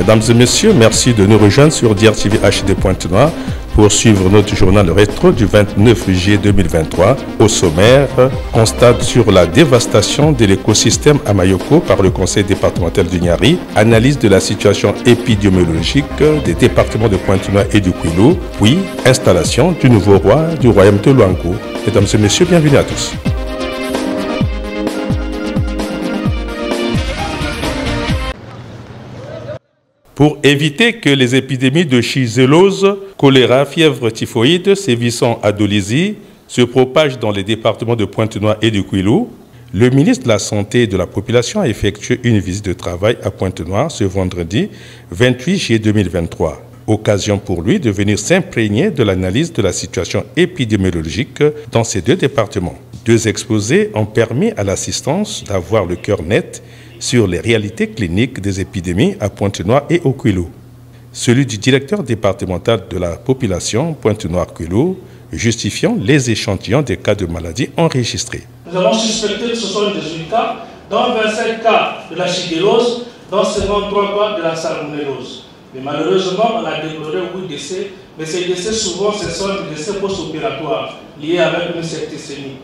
Mesdames et messieurs, merci de nous rejoindre sur DRTV HD Pointe-Noire pour suivre notre journal rétro du 29 juillet 2023. Au sommaire, constat sur la dévastation de l'écosystème à Mayoko par le conseil départemental du Niari, analyse de la situation épidémiologique des départements de Pointe-Noire et du Kwilu, puis installation du nouveau roi du royaume de Luango. Mesdames et messieurs, bienvenue à tous. Pour éviter que les épidémies de chizellose, choléra, fièvre typhoïde sévissant à Dolisie se propagent dans les départements de Pointe-Noire et du Kwilu, le ministre de la Santé et de la Population a effectué une visite de travail à Pointe-Noire ce vendredi 28 juillet 2023. Occasion pour lui de venir s'imprégner de l'analyse de la situation épidémiologique dans ces deux départements. Deux exposés ont permis à l'assistance d'avoir le cœur net sur les réalités cliniques des épidémies à Pointe-Noire et au Kwilu. Celui du directeur départemental de la population Pointe-Noire-Kwilu, justifiant les échantillons des cas de maladies enregistrés. Nous avons suspecté que ce sont 18 cas, dont 25 cas de la chigellose, dont 53 cas de la salmonellose. Mais malheureusement, on a déploré 8 décès, mais ces décès souvent ce sont des décès post-opératoires liés avec une septicémie.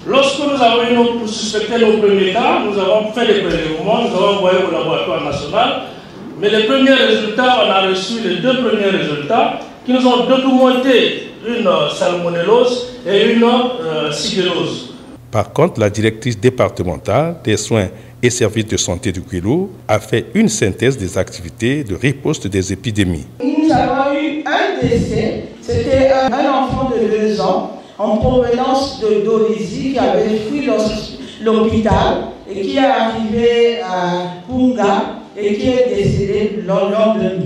Lorsque nous avons suspecté nos premiers cas, nous avons fait des prélèvements, nous avons envoyé au laboratoire national, mais les premiers résultats, on a reçu les deux premiers résultats qui nous ont documenté une salmonellose et une shigellose. Par contre, la directrice départementale des soins et services de santé du Kwilu a fait une synthèse des activités de riposte des épidémies. Nous avons eu un décès, c'était un enfant de 2 ans en provenance de Dolisie qui avait fui l'hôpital et qui est arrivé à Punga et qui est décédé le lendemain.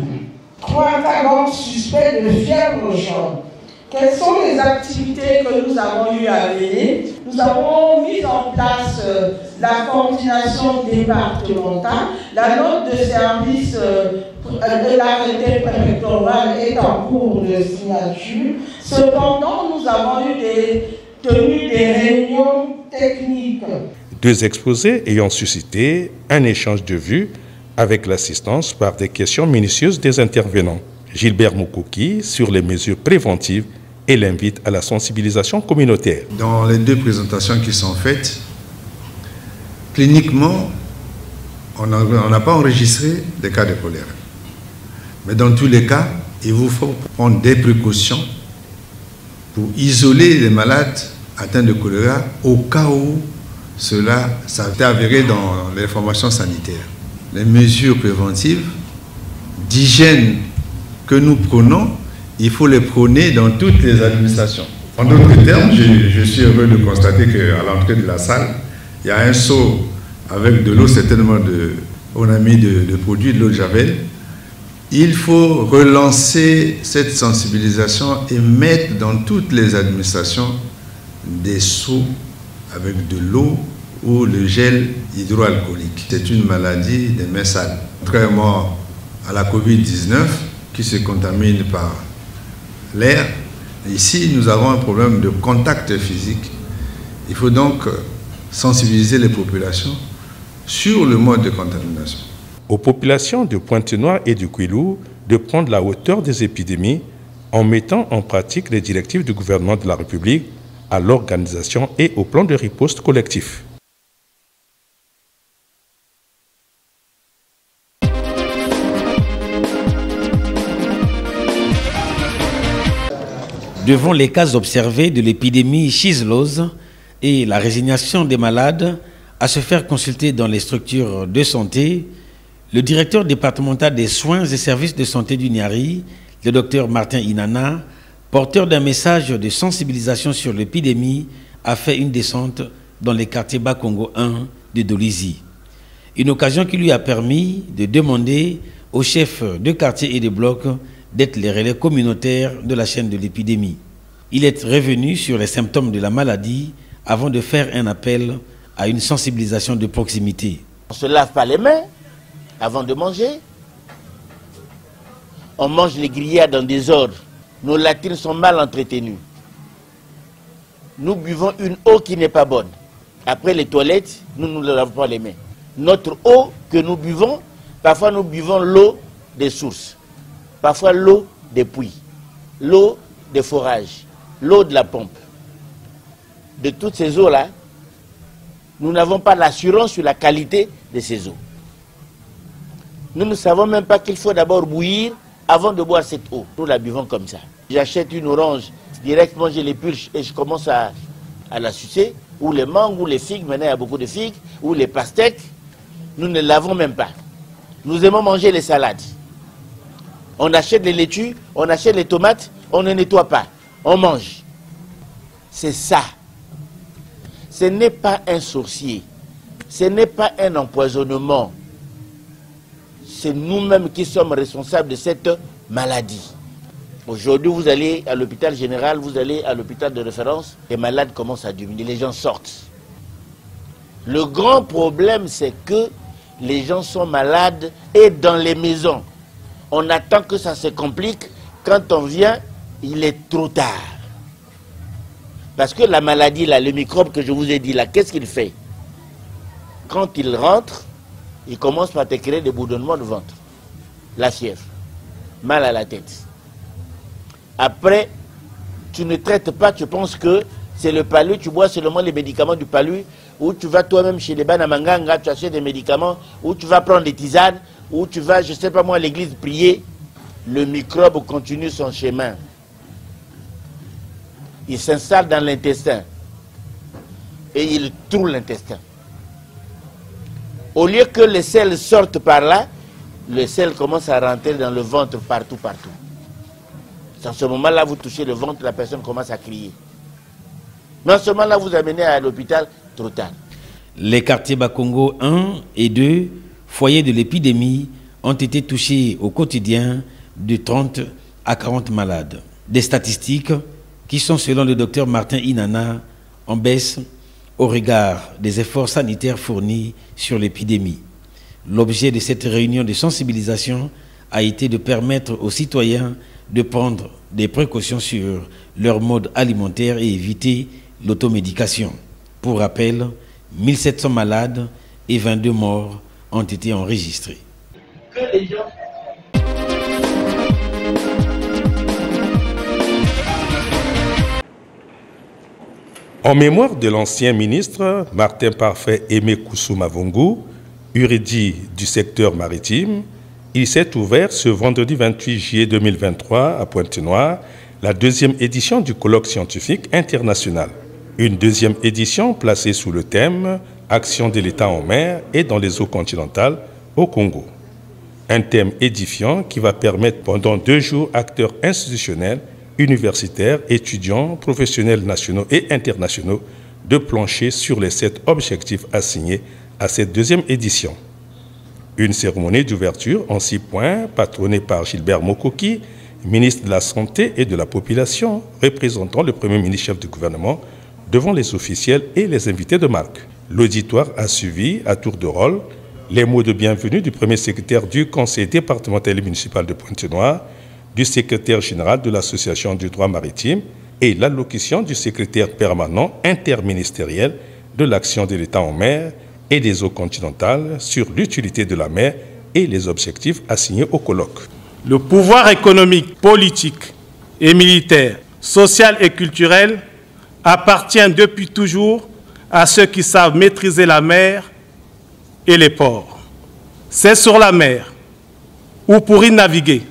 3 cas donc suspects de fièvre jaune. Quelles sont les activités que nous avons eu à mener? Nous avons mis en place la coordination départementale. La note de service de l'arrêté préfectoral est en cours de signature. Cependant, nous avons tenu des réunions techniques. Deux exposés ayant suscité un échange de vues avec l'assistance par des questions minutieuses des intervenants. Gilbert Moukouki sur les mesures préventives et l'invite à la sensibilisation communautaire. Dans les deux présentations qui sont faites, cliniquement, on n'a pas enregistré des cas de choléra. Mais dans tous les cas, il vous faut prendre des précautions pour isoler les malades atteints de choléra au cas où cela s'est avéré dans les formations sanitaires. Les mesures préventives d'hygiène que nous prenons, il faut les prôner dans toutes les administrations. En d'autres termes, je suis heureux de constater qu'à l'entrée de la salle, il y a un seau avec de l'eau, certainement on a mis de produits, de l'eau de Javel. Il faut relancer cette sensibilisation et mettre dans toutes les administrations des seaux avec de l'eau ou le gel hydroalcoolique. C'est une maladie des mains sales. Contrairement à la Covid-19 qui se contamine par l'air, ici nous avons un problème de contact physique. Il faut donc sensibiliser les populations sur le mode de contamination. Aux populations de Pointe-Noire et du Kwilu de prendre la hauteur des épidémies en mettant en pratique les directives du gouvernement de la République à l'organisation et au plan de riposte collectif. Devant les cas observés de l'épidémie chizellose et la résignation des malades à se faire consulter dans les structures de santé, le directeur départemental des soins et services de santé du Niari, le docteur Martin Inana, porteur d'un message de sensibilisation sur l'épidémie, a fait une descente dans les quartiers Bas-Congo 1 de Dolisie. Une occasion qui lui a permis de demander aux chefs de quartier et de blocs d'être les relais communautaires de la chaîne de l'épidémie. Il est revenu sur les symptômes de la maladie avant de faire un appel à une sensibilisation de proximité. On ne se lave pas les mains avant de manger. On mange les grillades en désordre. Nos latrines sont mal entretenues. Nous buvons une eau qui n'est pas bonne. Après les toilettes, nous ne lavons pas les mains. Notre eau que nous buvons, parfois nous buvons l'eau des sources, parfois l'eau des puits, l'eau des forages, l'eau de la pompe. De toutes ces eaux-là, nous n'avons pas l'assurance sur la qualité de ces eaux. Nous ne savons même pas qu'il faut d'abord bouillir avant de boire cette eau. Nous la buvons comme ça. J'achète une orange, directement je l'épulche et je commence à la sucer, ou les mangues, ou les figues, maintenant il y a beaucoup de figues, ou les pastèques. Nous ne lavons même pas. Nous aimons manger les salades. On achète les laitues, on achète les tomates, on ne nettoie pas, on mange. C'est ça. Ce n'est pas un sorcier, ce n'est pas un empoisonnement. C'est nous-mêmes qui sommes responsables de cette maladie. Aujourd'hui, vous allez à l'hôpital général, vous allez à l'hôpital de référence, les malades commencent à diminuer, les gens sortent. Le grand problème, c'est que les gens sont malades et dans les maisons. On attend que ça se complique. Quand on vient, il est trop tard. Parce que la maladie, là, le microbe que je vous ai dit là, qu'est-ce qu'il fait? Quand il rentre, il commence par te créer des bourdonnements de ventre, la fièvre, mal à la tête. Après, tu ne traites pas, tu penses que c'est le palu, tu bois seulement les médicaments du palu, ou tu vas toi-même chez les Banamanganga, tu achètes des médicaments, ou tu vas prendre des tisanes, ou tu vas, je ne sais pas moi, à l'église prier. Le microbe continue son chemin. Il s'installe dans l'intestin et il trouve l'intestin. Au lieu que les selles sortent par là, les selles commencent à rentrer dans le ventre partout. À ce moment-là, vous touchez le ventre, la personne commence à crier. Mais en ce moment-là, vous amenez à l'hôpital trop tard. Les quartiers Bakongo 1 et 2, foyers de l'épidémie, ont été touchés au quotidien de 30 à 40 malades. Des statistiques qui sont, selon le docteur Martin Inana, en baisse au regard des efforts sanitaires fournis sur l'épidémie. L'objet de cette réunion de sensibilisation a été de permettre aux citoyens de prendre des précautions sur leur mode alimentaire et éviter l'automédication. Pour rappel, 1700 malades et 22 morts ont été enregistrés. Que les gens... En mémoire de l'ancien ministre Martin Parfait Aimé Kousouma Vongo, érudit du secteur maritime, il s'est ouvert ce vendredi 28 juillet 2023 à Pointe-Noire la deuxième édition du colloque scientifique international. Une deuxième édition placée sous le thème « Action de l'État en mer et dans les eaux continentales au Congo ». Un thème édifiant qui va permettre pendant 2 jours acteurs institutionnels, universitaires, étudiants, professionnels nationaux et internationaux de plancher sur les 7 objectifs assignés à cette deuxième édition. Une cérémonie d'ouverture en 6 points, patronnée par Gilbert Mokoki, ministre de la Santé et de la Population, représentant le Premier ministre chef du gouvernement, devant les officiels et les invités de marque. L'auditoire a suivi, à tour de rôle, les mots de bienvenue du premier secrétaire du Conseil départemental et municipal de Pointe-Noire, du secrétaire général de l'Association du droit maritime et l'allocution du secrétaire permanent interministériel de l'action de l'État en mer et des eaux continentales sur l'utilité de la mer et les objectifs assignés au colloque. Le pouvoir économique, politique et militaire, social et culturel appartient depuis toujours à ceux qui savent maîtriser la mer et les ports. C'est sur la mer, ou pour y naviguer,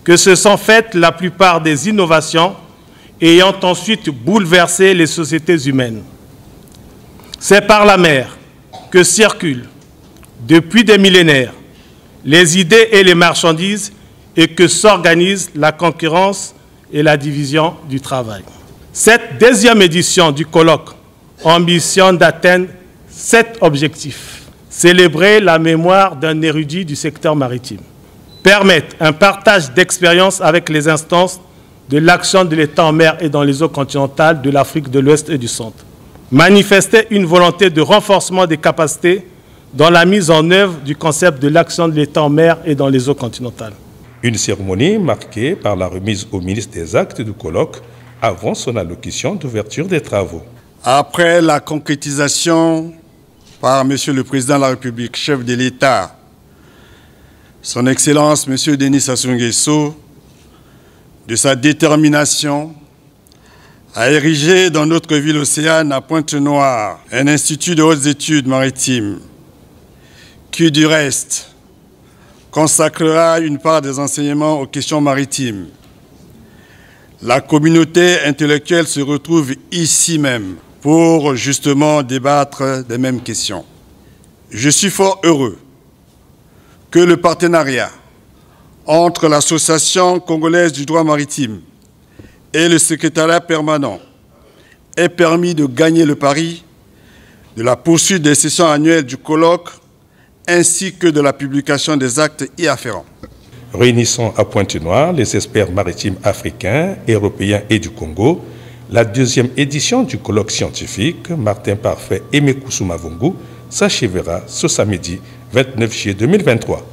que se sont faites la plupart des innovations ayant ensuite bouleversé les sociétés humaines. C'est par la mer que circulent, depuis des millénaires, les idées et les marchandises et que s'organise la concurrence et la division du travail. Cette deuxième édition du colloque ambitionne d'atteindre 7 objectifs. Célébrer la mémoire d'un érudit du secteur maritime. Permettre un partage d'expériences avec les instances de l'action de l'État en mer et dans les eaux continentales de l'Afrique de l'Ouest et du Centre. Manifester une volonté de renforcement des capacités dans la mise en œuvre du concept de l'action de l'État en mer et dans les eaux continentales. Une cérémonie marquée par la remise au ministre des Actes du colloque avant son allocution d'ouverture des travaux. Après la concrétisation par M. le Président de la République, chef de l'État, Son Excellence, M. Denis Sassou Nguesso, de sa détermination à ériger dans notre ville océane à Pointe-Noire un institut de hautes études maritimes qui, du reste, consacrera une part des enseignements aux questions maritimes. La communauté intellectuelle se retrouve ici même pour justement débattre des mêmes questions. Je suis fort heureux que le partenariat entre l'Association congolaise du droit maritime et le secrétariat permanent ait permis de gagner le pari de la poursuite des sessions annuelles du colloque ainsi que de la publication des actes y afférents. Réunissant à Pointe-Noire les experts maritimes africains, européens et du Congo, la deuxième édition du colloque scientifique Martin Parfait et Mekusu Mavungu s'achèvera ce samedi 29 juillet 2023.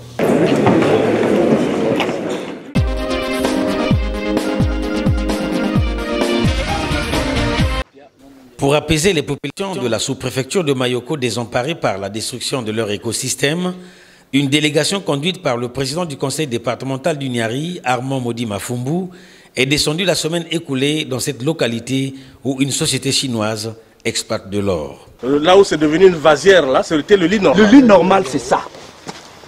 Pour apaiser les populations de la sous-préfecture de Mayoko désemparées par la destruction de leur écosystème, une délégation conduite par le président du conseil départemental du Niari, Armand Modi Mafumbu, est descendue la semaine écoulée dans cette localité où une société chinoise exploite de l'or. Là où c'est devenu une vasière, là, c'était le lit normal. Le lit normal, c'est ça.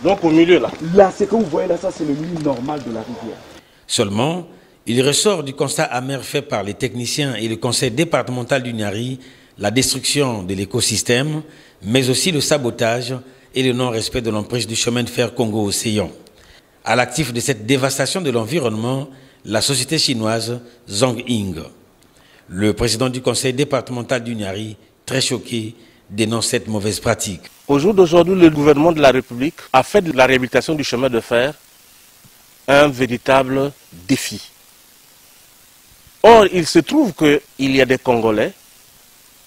Donc au milieu, là. Là, ce que vous voyez là, ça c'est le lit normal de la rivière. Seulement, il ressort du constat amer fait par les techniciens et le conseil départemental du Niari la destruction de l'écosystème, mais aussi le sabotage et le non-respect de l'emprise du chemin de fer Congo-Océan. À l'actif de cette dévastation de l'environnement, la société chinoise Zhongying. Le président du conseil départemental du Niari, très choqué, dénonce cette mauvaise pratique. Au jour d'aujourd'hui, le gouvernement de la République a fait de la réhabilitation du chemin de fer un véritable défi. Or, il se trouve qu'il y a des Congolais,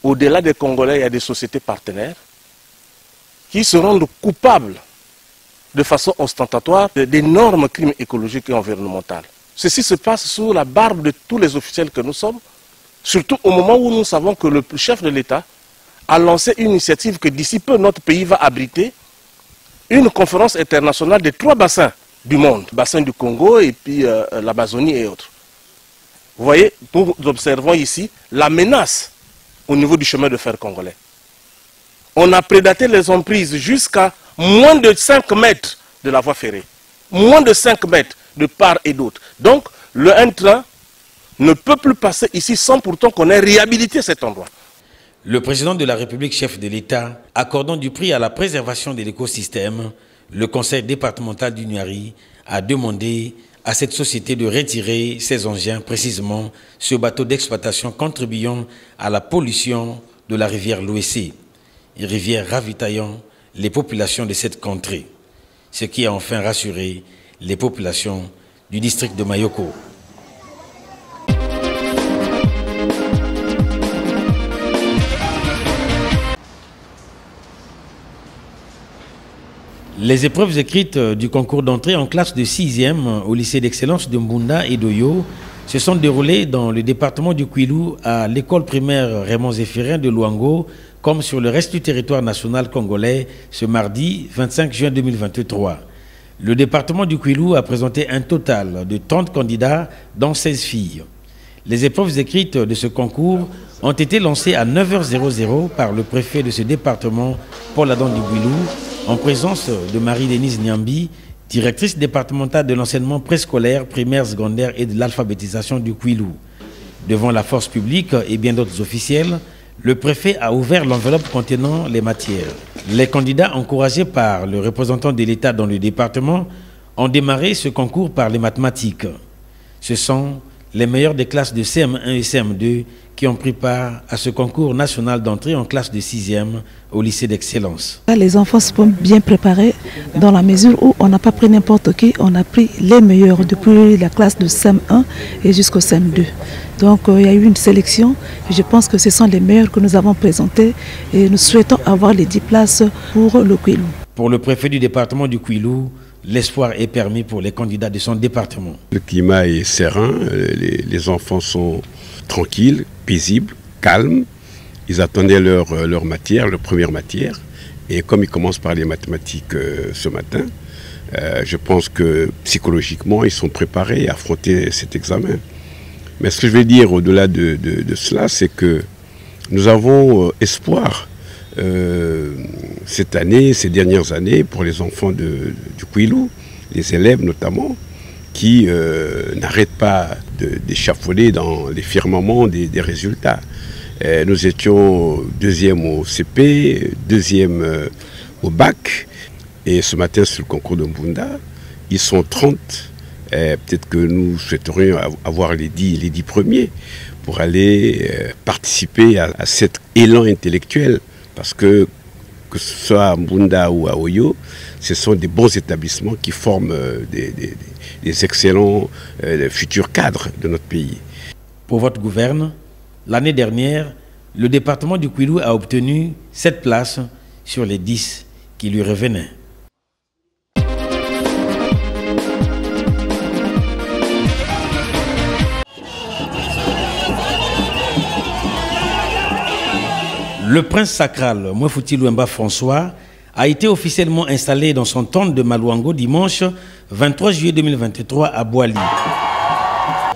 au-delà des Congolais, il y a des sociétés partenaires qui se rendent coupables de façon ostentatoire d'énormes crimes écologiques et environnementaux. Ceci se passe sous la barbe de tous les officiels que nous sommes, surtout au moment où nous savons que le chef de l'État a lancé une initiative que d'ici peu notre pays va abriter une conférence internationale des 3 bassins du monde, le bassin du Congo et puis l'Amazonie et autres. Vous voyez, nous observons ici la menace au niveau du chemin de fer congolais. On a prédaté les emprises jusqu'à moins de 5 mètres de la voie ferrée. Moins de 5 mètres de part et d'autre. Donc, un train ne peut plus passer ici sans pourtant qu'on ait réhabilité cet endroit. Le président de la République, chef de l'État, accordant du prix à la préservation de l'écosystème, le conseil départemental du Niari a demandé à cette société de retirer ses engins, précisément ce bateau d'exploitation contribuant à la pollution de la rivière Louessé, rivière ravitaillant les populations de cette contrée, ce qui a enfin rassuré les populations du district de Mayoko. Les épreuves écrites du concours d'entrée en classe de 6e au lycée d'excellence de Mbunda et d'Oyo se sont déroulées dans le département du Kwilu à l'école primaire Raymond Zéphirin de Luango, comme sur le reste du territoire national congolais ce mardi 25 juin 2023. Le département du Kwilu a présenté un total de 30 candidats, dont 16 filles. Les épreuves écrites de ce concours ont été lancées à 9h00 par le préfet de ce département, Paul Adam Dibouilou, en présence de Marie-Denise Niambi, directrice départementale de l'enseignement préscolaire, primaire, secondaire et de l'alphabétisation du Kwilu. Devant la force publique et bien d'autres officiels, le préfet a ouvert l'enveloppe contenant les matières. Les candidats encouragés par le représentant de l'État dans le département ont démarré ce concours par les mathématiques. Ce sont les meilleurs des classes de CM1 et CM2 qui ont pris part à ce concours national d'entrée en classe de 6e au lycée d'excellence. Les enfants se sont bien préparés dans la mesure où on n'a pas pris n'importe qui, on a pris les meilleurs depuis la classe de CM1 et jusqu'au CM2. Donc il y a eu une sélection et je pense que ce sont les meilleurs que nous avons présentés et nous souhaitons avoir les 10 places pour le Kwilu. Pour le préfet du département du Kwilu, l'espoir est permis pour les candidats de son département. Le climat est serein, les enfants sont tranquilles, paisibles, calmes. Ils attendaient leur matière, leur première matière. Et comme ils commencent par les mathématiques ce matin, Je pense que psychologiquement, ils sont préparés à affronter cet examen. Mais ce que je vais dire au-delà de cela, c'est que nous avons espoir cette année, ces dernières années, pour les enfants du Kouilou, les élèves notamment, qui n'arrêtent pas d'échafauder dans les firmaments des résultats. Nous étions 2e au CP, 2e au bac, et ce matin sur le concours de Mbunda, ils sont 30. Peut-être que nous souhaiterions avoir les 10 premiers pour aller participer à cet élan intellectuel, parce que ce soit à Mbunda ou à Oyo, ce sont des bons établissements qui forment des excellents futurs cadres de notre pays. Pour votre gouverne, l'année dernière, le département du Kouilou a obtenu 7 places sur les 10 qui lui revenaient. Le prince sacral Mouefouti Louemba François a été officiellement installé dans son temple de Malouango dimanche 23 juillet 2023 à Boali.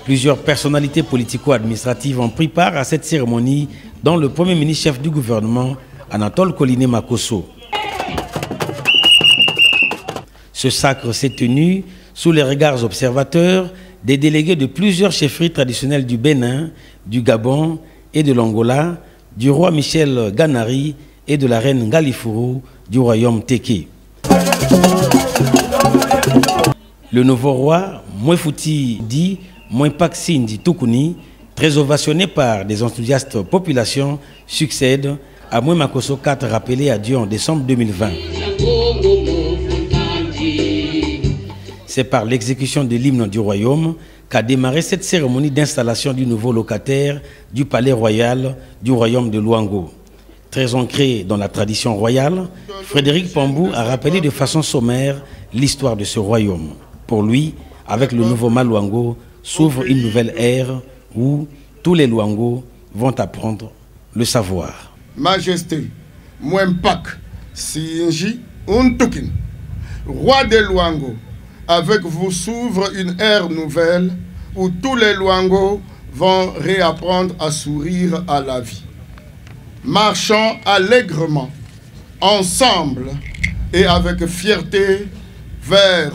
Plusieurs personnalités politico-administratives ont pris part à cette cérémonie, dont le premier ministre-chef du gouvernement, Anatole Koliné Makosso. Ce sacre s'est tenu sous les regards observateurs des délégués de plusieurs chefferies traditionnelles du Bénin, du Gabon et de l'Angola, du roi Michel Ganari et de la reine Galifuru du royaume Téké. Le nouveau roi, Mouefouti dit Mouempak Sindi Toukouni, très ovationné par des enthousiastes populations, succède à Mouemakosso IV rappelé à Dieu en décembre 2020. C'est par l'exécution de l'hymne du royaume qu'a démarré cette cérémonie d'installation du nouveau locataire du palais royal du royaume de Luango. Très ancré dans la tradition royale, Frédéric Pambou a rappelé de façon sommaire l'histoire de ce royaume. Pour lui, avec le nouveau Maluango, s'ouvre une nouvelle ère où tous les Luango vont apprendre le savoir. Majesté, Mouempak Sinji Untukin, roi des Luango, avec vous s'ouvre une ère nouvelle où tous les Luango vont réapprendre à sourire à la vie. Marchons allègrement, ensemble et avec fierté vers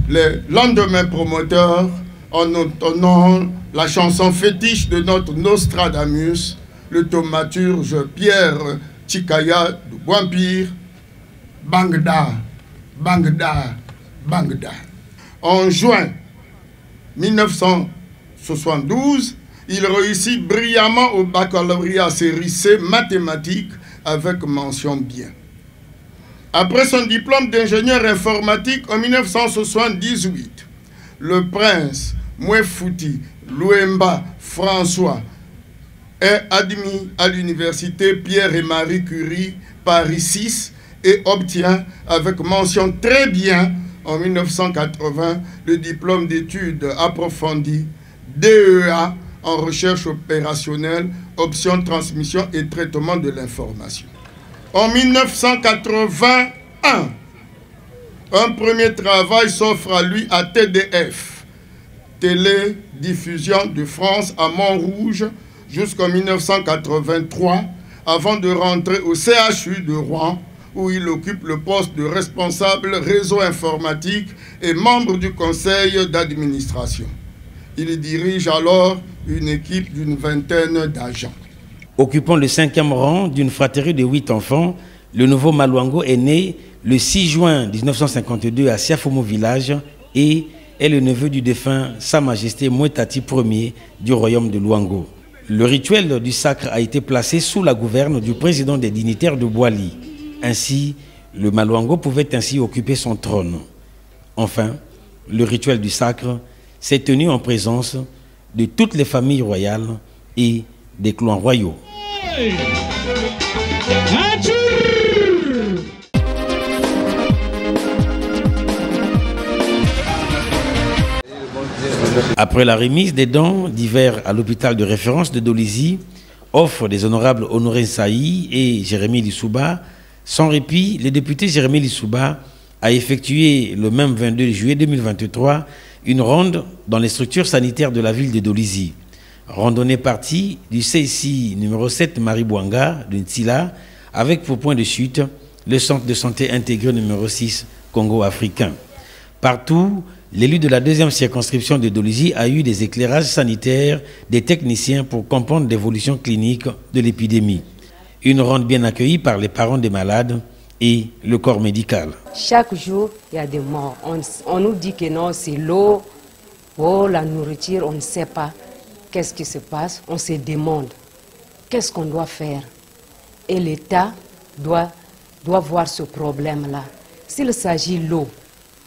les lendemains promoteurs en entonnant la chanson fétiche de notre Nostradamus, le thaumaturge Pierre Chikaya de Bouampire, Bangda, Bangda, Bangda. En juin 1972, il réussit brillamment au baccalauréat série C mathématiques avec mention bien. Après son diplôme d'ingénieur informatique en 1978, le prince Mouefouti Louemba François est admis à l'université Pierre et Marie Curie Paris 6 et obtient avec mention très bien en 1980 le diplôme d'études approfondies DEA en recherche opérationnelle, option transmission et traitement de l'information. En 1981, un premier travail s'offre à lui à TDF, Télédiffusion de France à Montrouge, jusqu'en 1983, avant de rentrer au CHU de Rouen, où il occupe le poste de responsable réseau informatique et membre du conseil d'administration. Il dirige alors une équipe d'une vingtaine d'agents. Occupant le 5e rang d'une fratrie de 8 enfants, le nouveau Maluango est né le 6 juin 1952 à Siafomo village et est le neveu du défunt Sa Majesté Mouetati Ier du royaume de Luango. Le rituel du sacre a été placé sous la gouverne du président des dignitaires de Boali. Ainsi, le Maluango pouvait ainsi occuper son trône. Enfin, le rituel du sacre s'est tenu en présence de toutes les familles royales et des clans royaux. Après la remise des dons divers à l'hôpital de référence de Dolisie, offre des honorables Honoré Saï et Jérémy Lissouba, sans répit, les députés Jérémy Lissouba, a effectué le même 22 juillet 2023 une ronde dans les structures sanitaires de la ville de Dolisie. Randonnée partie du CSI numéro 7 Maribouanga de Ntila avec pour point de chute le centre de santé intégré numéro 6 Congo africain. Partout, l'élu de la deuxième circonscription de Dolisie a eu des éclairages sanitaires des techniciens pour comprendre l'évolution clinique de l'épidémie. Une ronde bien accueillie par les parents des malades et le corps médical. Chaque jour, il y a des morts. On nous dit que non, c'est l'eau, oh, la nourriture, on ne sait pas. Qu'est-ce qui se passe? On se demande qu'est-ce qu'on doit faire. Et l'État doit voir ce problème-là. S'il s'agit de l'eau,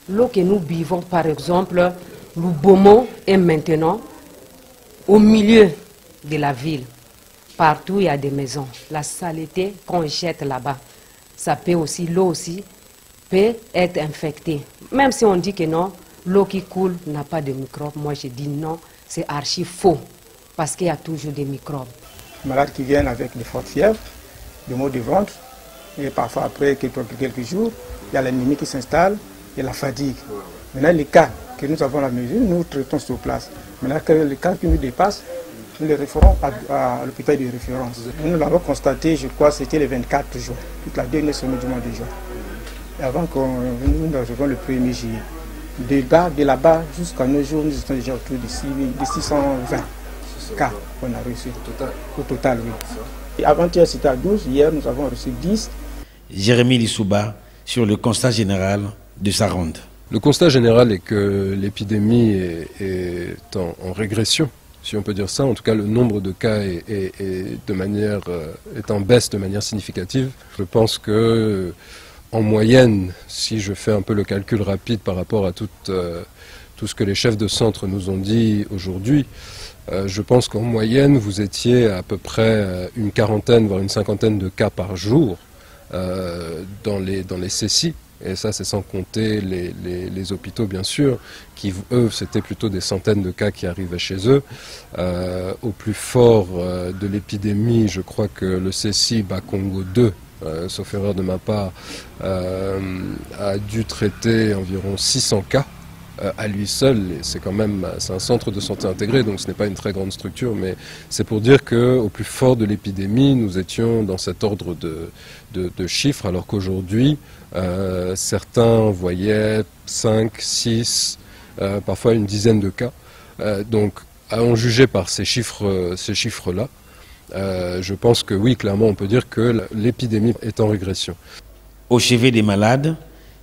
l'eau que nous buvons, par exemple, le Bomo est maintenant au milieu de la ville. Partout, il y a des maisons. La saleté qu'on jette là-bas, ça peut aussi, l'eau aussi, peut être infectée. Même si on dit que non, l'eau qui coule n'a pas de microbes, moi je dis non. C'est archi faux, parce qu'il y a toujours des microbes. Malades qui viennent avec des fortes fièvres, des maux de ventre, et parfois après quelques jours, il y a l'anémie qui s'installe et la fatigue. Maintenant, les cas que nous avons à la mesure, nous traitons sur place. Maintenant, les cas qui nous dépassent, nous les référons à l'hôpital de référence. Nous l'avons constaté, je crois, c'était les 24 jours, toute la dernière semaine du mois de juin. Et avant que nous arrivions le 1er juillet. De là-bas jusqu'à nos jours, nous étions déjà autour de 620 cas qu'on a reçus. Au total, oui. Et avant-hier, c'était à 12. Hier, nous avons reçu 10. Jérémy Lissouba, sur le constat général de sa ronde. Le constat général est que l'épidémie est en régression, si on peut dire ça. En tout cas, le nombre de cas est en baisse de manière significative. Je pense que en moyenne, si je fais un peu le calcul rapide par rapport à tout ce que les chefs de centre nous ont dit aujourd'hui, je pense qu'en moyenne, vous étiez à peu près une quarantaine, voire une cinquantaine de cas par jour dans les CSI. Et ça, c'est sans compter les hôpitaux, bien sûr, qui, eux, c'était plutôt des centaines de cas qui arrivaient chez eux. Au plus fort de l'épidémie, je crois que le CSI Bakongo 2, sauf erreur de ma part, a dû traiter environ 600 cas à lui seul. C'est un centre de santé intégré, donc ce n'est pas une très grande structure, mais c'est pour dire qu'au plus fort de l'épidémie, nous étions dans cet ordre de chiffres, alors qu'aujourd'hui, certains voyaient 5, 6, parfois une dizaine de cas. Donc, à en juger par ces chiffres-là, je pense que oui, clairement, on peut dire que l'épidémie est en régression. Au chevet des malades,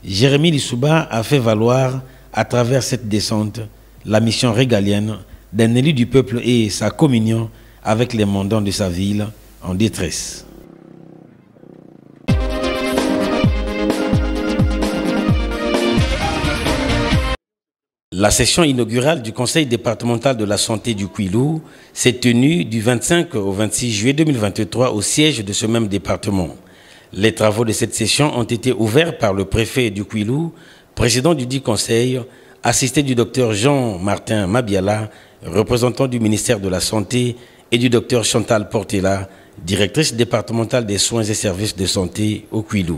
Jérémy Lissouba a fait valoir, à travers cette descente, la mission régalienne d'un élu du peuple et sa communion avec les mandants de sa ville en détresse. La session inaugurale du Conseil départemental de la santé du Kwilu s'est tenue du 25 au 26 juillet 2023 au siège de ce même département. Les travaux de cette session ont été ouverts par le préfet du Kwilu, président du dit conseil, assisté du docteur Jean-Martin Mabiala, représentant du ministère de la Santé, et du docteur Chantal Portela, directrice départementale des soins et services de santé au Kwilu.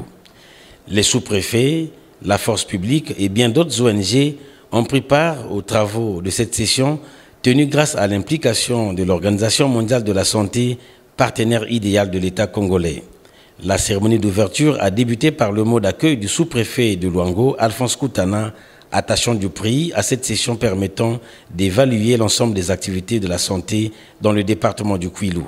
Les sous-préfets, la force publique et bien d'autres ONG ont pris part aux travaux de cette session tenue grâce à l'implication de l'Organisation mondiale de la santé, partenaire idéal de l'État congolais. La cérémonie d'ouverture a débuté par le mot d'accueil du sous-préfet de Luango, Alphonse Koutana, attachant du prix à cette session permettant d'évaluer l'ensemble des activités de la santé dans le département du Kwilu.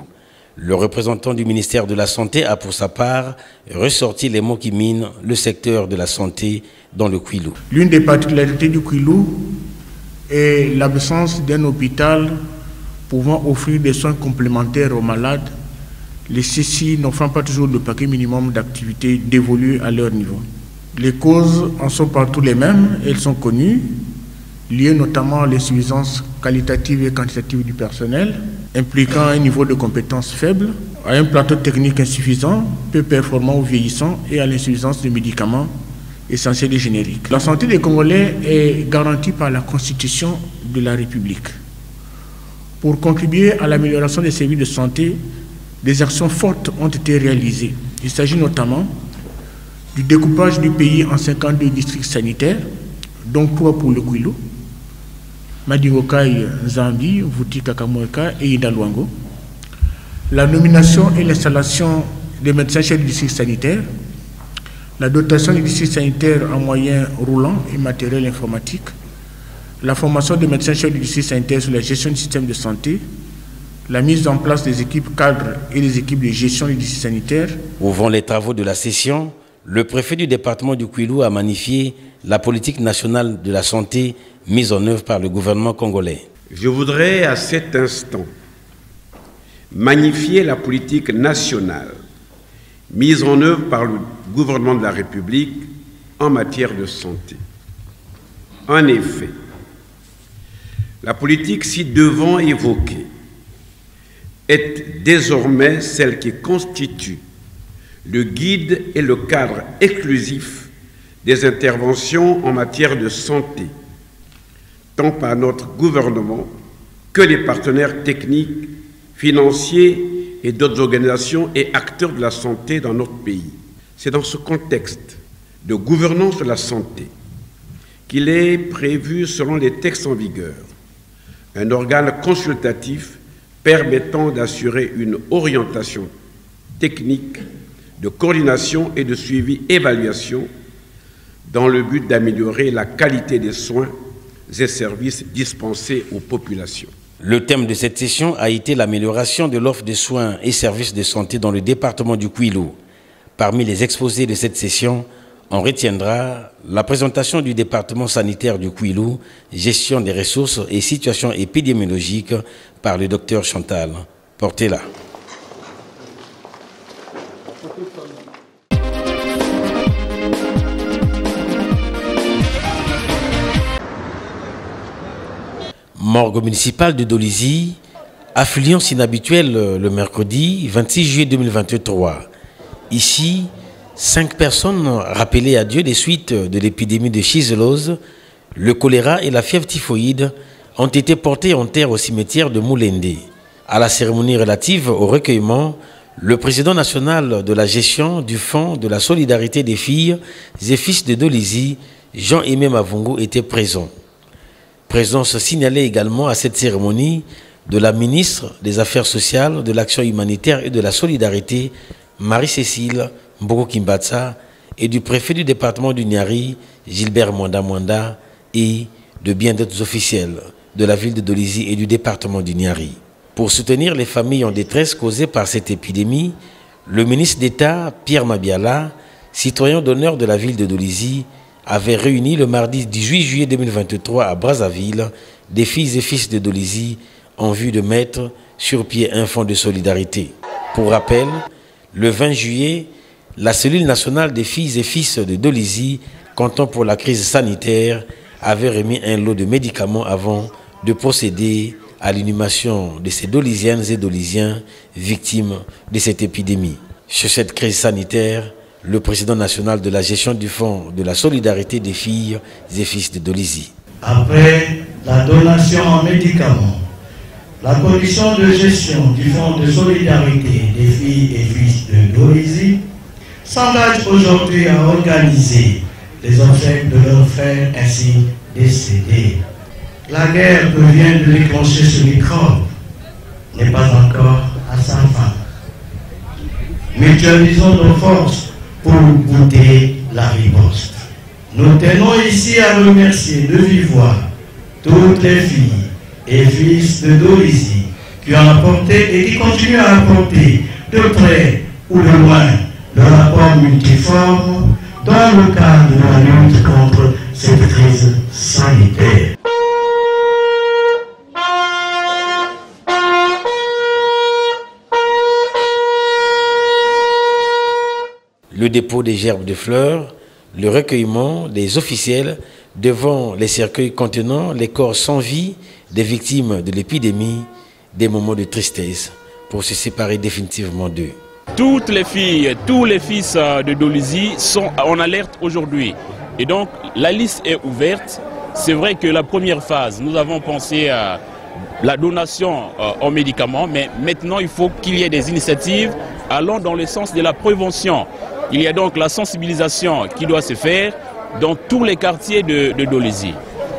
Le représentant du ministère de la Santé a pour sa part ressorti les mots qui minent le secteur de la santé dans le Kwilu. L'une des particularités du Kwilu est l'absence d'un hôpital pouvant offrir des soins complémentaires aux malades, les CSI n'offrant pas toujours le paquet minimum d'activités dévolues à leur niveau. Les causes en sont partout les mêmes, elles sont connues, liées notamment à l'insuffisance qualitative et quantitative du personnel, impliquant un niveau de compétences faible, à un plateau technique insuffisant, peu performant ou vieillissant, et à l'insuffisance de médicaments essentiels et génériques. La santé des Congolais est garantie par la Constitution de la République. Pour contribuer à l'amélioration des services de santé, des actions fortes ont été réalisées. Il s'agit notamment du découpage du pays en 52 districts sanitaires, dont 3 pour le Kwilu, Madingokai, Zambi, Vuti Kakamweka et Idalwango, la nomination et l'installation des médecins chefs du district sanitaire, la dotation du district sanitaire en moyens roulants et matériel informatique, la formation des médecins chefs du district sanitaire sur la gestion du système de santé, la mise en place des équipes cadres et des équipes de gestion du district sanitaire. Ouvrant les travaux de la session, le préfet du département du Kwilu a magnifié la politique nationale de la santé mise en œuvre par le gouvernement congolais. Je voudrais à cet instant magnifier la politique nationale mise en œuvre par le gouvernement de la République en matière de santé. En effet, la politique ci-devant évoquée est désormais celle qui constitue le guide et le cadre exclusif des interventions en matière de santé, tant par notre gouvernement que les partenaires techniques, financiers et d'autres organisations et acteurs de la santé dans notre pays. C'est dans ce contexte de gouvernance de la santé qu'il est prévu, selon les textes en vigueur, un organe consultatif permettant d'assurer une orientation technique de coordination et de suivi-évaluation dans le but d'améliorer la qualité des soins et services dispensés aux populations. Le thème de cette session a été l'amélioration de l'offre de soins et services de santé dans le département du Kwilu. Parmi les exposés de cette session, on retiendra la présentation du département sanitaire du Kwilu, gestion des ressources et situation épidémiologique par le docteur Chantal Portela. Morgue municipale de Dolisie, affluence inhabituelle le mercredi 26 juillet 2023. Ici, 5 personnes rappelées à Dieu des suites de l'épidémie de schizellose, le choléra et la fièvre typhoïde ont été portées en terre au cimetière de Moulende. À la cérémonie relative au recueillement, le président national de la gestion du Fonds de la solidarité des filles et fils de Dolisie, Jean-Aimé Mavungu, était présent. Présence signalée également à cette cérémonie de la ministre des Affaires sociales, de l'Action humanitaire et de la solidarité, Marie-Cécile Mboko-Kimbatsa, et du préfet du département du Niari, Gilbert Mwanda, et de bien d'autres officiels de la ville de Dolisie et du département du Niari. Pour soutenir les familles en détresse causées par cette épidémie, le ministre d'État, Pierre Mabiala, citoyen d'honneur de la ville de Dolisie, avait réuni le mardi 18 juillet 2023 à Brazzaville des filles et fils de Dolisie en vue de mettre sur pied un fonds de solidarité. Pour rappel, le 20 juillet, la cellule nationale des filles et fils de Dolisie, comptant pour la crise sanitaire, avait remis un lot de médicaments avant de procéder à l'inhumation de ces Dolisiennes et Dolisiens victimes de cette épidémie. Sur cette crise sanitaire, le président national de la gestion du Fonds de la solidarité des filles et fils de Dolisie. Après la donation en médicaments, la commission de gestion du Fonds de solidarité des filles et fils de Dolisie s'engage aujourd'hui à organiser les obsèques de leurs frères ainsi décédés. La guerre que vient de déclencher ce microbe n'est pas encore à sa fin. Mutualisons nos forces pour goûter la riposte. Nous tenons ici à remercier de vive voix toutes les filles et fils de Dolisie qui ont apporté et qui continuent à apporter de près ou de loin leur apport multiforme dans le cadre de la lutte contre cette crise sanitaire. Le dépôt des gerbes de fleurs, le recueillement des officiels devant les cercueils contenant les corps sans vie des victimes de l'épidémie, des moments de tristesse pour se séparer définitivement d'eux. Toutes les filles, tous les fils de Dolisie sont en alerte aujourd'hui. Et donc la liste est ouverte. C'est vrai que la première phase, nous avons pensé à la donation en médicaments, mais maintenant il faut qu'il y ait des initiatives allant dans le sens de la prévention. Il y a donc la sensibilisation qui doit se faire dans tous les quartiers de Dolisie.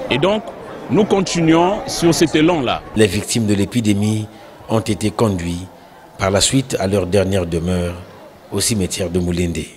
Et donc, nous continuons sur cet élan-là. Les victimes de l'épidémie ont été conduits par la suite à leur dernière demeure au cimetière de Moulindé.